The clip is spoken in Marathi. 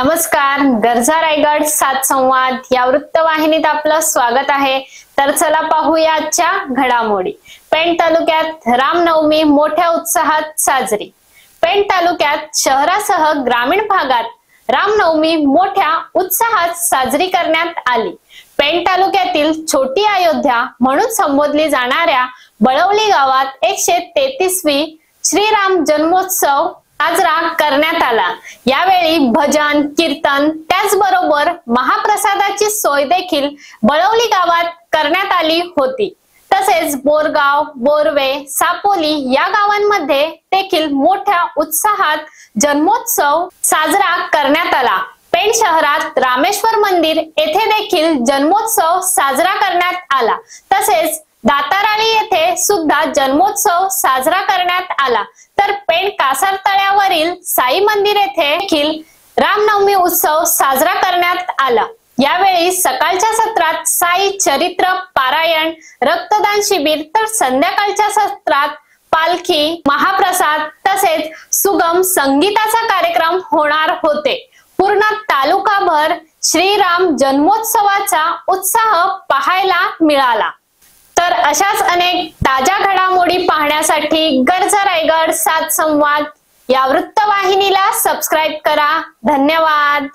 नमस्कार, गरजा रायगड 7 संवाद या वृत्तवाहिनीत आपलं स्वागत आहे। तर चला पाहूया आजच्या घडामोडी। पेण तालुक्यात रामनवमी मोठ्या उत्साहात साजरी। पेण तालुक्यात शहरासह ग्रामीण भागात रामनवमी मोठ्या उत्साहात साजरी करण्यात आली। पेण तालुक्यातील छोटी अयोध्या म्हणून संबोधली जाणाऱ्या बळवली गावात 133वी श्रीराम जन्मोत्सव साजरा करण्यात आला। यावेळी भजन, कीर्तन त्याचबरोबर महाप्रसादाची सोय देखील बळवली गावात करण्यात आली होती। तसेच बोरगाव, बोरवे, सापोली या गावांमध्ये देखील मोठ्या उत्साहात जन्मोत्सव साजरा करण्यात आला। पेण शहरात रामेश्वर मंदिर येथे देखील जन्मोत्सव साजरा करण्यात आला। तसेच दाताराळी येथे सुद्धा जन्मोत्सव साजरा करण्यात आला। तर पेण कासार तळ्यावरील साई मंदिर येथे देखील रामनवमी उत्सव साजरा करण्यात आला। यावेळी सकाळच्या सत्रात साई चरित्र पारायण, रक्तदान शिबिर तर संध्याकाळच्या सत्रात पालखी, महाप्रसाद तसेच सुगम संगीताचा कार्यक्रम होणार होते। पूर्ण तालुकाभर श्रीराम जन्मोत्सवाचा उत्साह पाहायला मिळाला। तर अशाच अनेक ताज्या घडामोडी पाहण्यासाठी गरजा रायगड 7 संवाद या वृत्तवाहिनीला सबस्क्राइब करा। धन्यवाद।